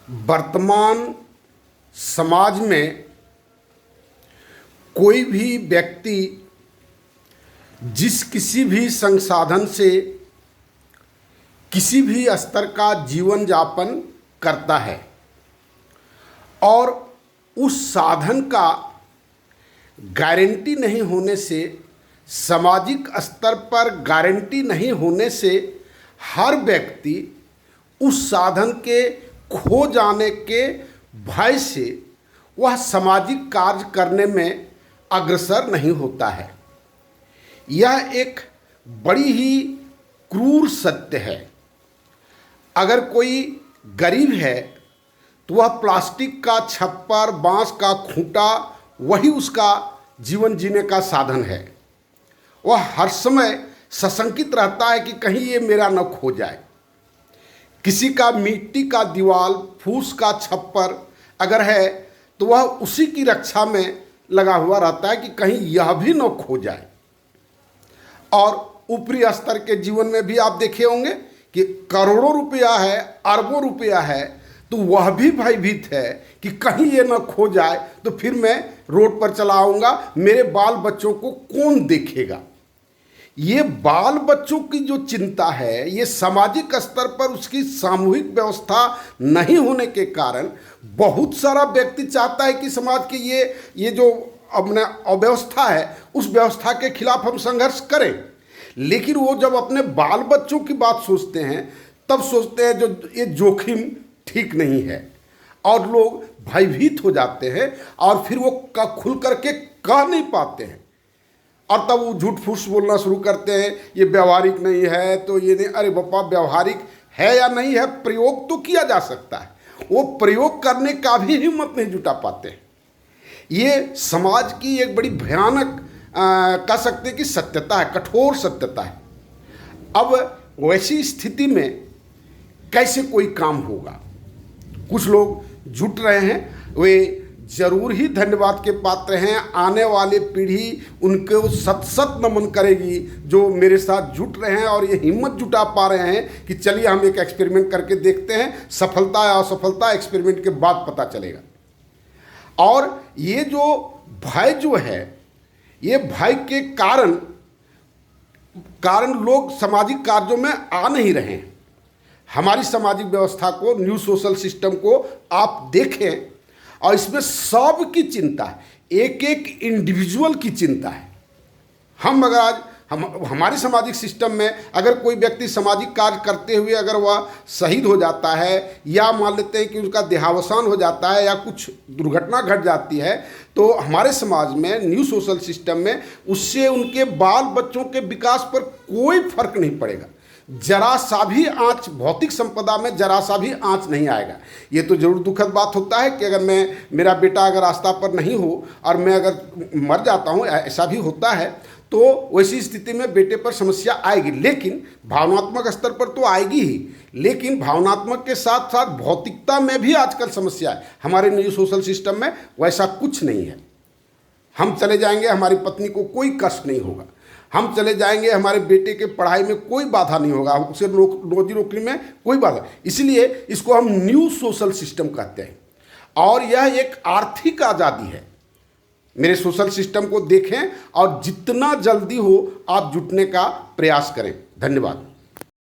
वर्तमान समाज में कोई भी व्यक्ति जिस किसी भी संसाधन से किसी भी स्तर का जीवन यापन करता है और उस साधन का गारंटी नहीं होने से, सामाजिक स्तर पर गारंटी नहीं होने से हर व्यक्ति उस साधन के खो जाने के भय से वह सामाजिक कार्य करने में अग्रसर नहीं होता है। यह एक बड़ी ही क्रूर सत्य है। अगर कोई गरीब है तो वह प्लास्टिक का छप्पर, बांस का खूंटा वही उसका जीवन जीने का साधन है। वह हर समय सशंकित रहता है कि कहीं ये मेरा न खो जाए। किसी का मिट्टी का दीवार, फूस का छप्पर अगर है तो वह उसी की रक्षा में लगा हुआ रहता है कि कहीं यह भी न खो जाए। और ऊपरी स्तर के जीवन में भी आप देखे होंगे कि करोड़ों रुपया है, अरबों रुपया है, तो वह भी भयभीत है कि कहीं ये न खो जाए तो फिर मैं रोड पर चला आऊँगा, मेरे बाल बच्चों को कौन देखेगा। ये बाल बच्चों की जो चिंता है, ये सामाजिक स्तर पर उसकी सामूहिक व्यवस्था नहीं होने के कारण बहुत सारा व्यक्ति चाहता है कि समाज की ये जो अपने अव्यवस्था है उस व्यवस्था के खिलाफ हम संघर्ष करें। लेकिन वो जब अपने बाल बच्चों की बात सोचते हैं तब सोचते हैं जो ये जोखिम ठीक नहीं है और लोग भयभीत हो जाते हैं और फिर वो खुल करके कह नहीं पाते हैं और तब वो झूठ फूस बोलना शुरू करते हैं, ये व्यवहारिक नहीं है तो ये नहीं। अरे बापा, व्यवहारिक है या नहीं है, प्रयोग तो किया जा सकता है, वो प्रयोग करने का भी हिम्मत नहीं जुटा पाते हैं। ये समाज की एक बड़ी भयानक कह सकते हैं कि सत्यता है, कठोर सत्यता है। अब वैसी स्थिति में कैसे कोई काम होगा? कुछ लोग जुट रहे हैं, वे जरूर ही धन्यवाद के पात्र हैं। आने वाली पीढ़ी उनको सत सत नमन करेगी जो मेरे साथ जुट रहे हैं और ये हिम्मत जुटा पा रहे हैं कि चलिए हम एक एक्सपेरिमेंट करके देखते हैं, सफलता या असफलता एक्सपेरिमेंट के बाद पता चलेगा। और ये जो भय जो है, ये भय के कारण लोग सामाजिक कार्यों में आ नहीं रहे हैं। हमारी सामाजिक व्यवस्था को, न्यू सोशल सिस्टम को आप देखें और इसमें सब की चिंता है, एक एक इंडिविजुअल की चिंता है। हम अगर आज हमारे सामाजिक सिस्टम में अगर कोई व्यक्ति सामाजिक कार्य करते हुए अगर वह शहीद हो जाता है या मान लेते हैं कि उसका देहावसान हो जाता है या कुछ दुर्घटना घट जाती है, तो हमारे समाज में, न्यू सोशल सिस्टम में, उससे उनके बाल बच्चों के विकास पर कोई फर्क नहीं पड़ेगा। जरा सा भी आँच, भौतिक संपदा में जरा सा भी आँच नहीं आएगा। ये तो जरूर दुखद बात होता है कि अगर मेरा बेटा अगर रास्ता पर नहीं हो और मैं अगर मर जाता हूँ, ऐसा भी होता है, तो वैसी स्थिति में बेटे पर समस्या आएगी। लेकिन भावनात्मक स्तर पर तो आएगी ही, लेकिन भावनात्मक के साथ साथ भौतिकता में भी आजकल समस्या है। हमारे न्यू सोशल सिस्टम में वैसा कुछ नहीं है। हम चले जाएंगे, हमारी पत्नी को कोई कष्ट नहीं होगा। हम चले जाएंगे, हमारे बेटे के पढ़ाई में कोई बाधा नहीं होगा, उसे रोजी रोटी में कोई बाधा। इसलिए इसको हम न्यू सोशल सिस्टम कहते हैं और यह एक आर्थिक आज़ादी है। मेरे सोशल सिस्टम को देखें और जितना जल्दी हो आप जुटने का प्रयास करें। धन्यवाद।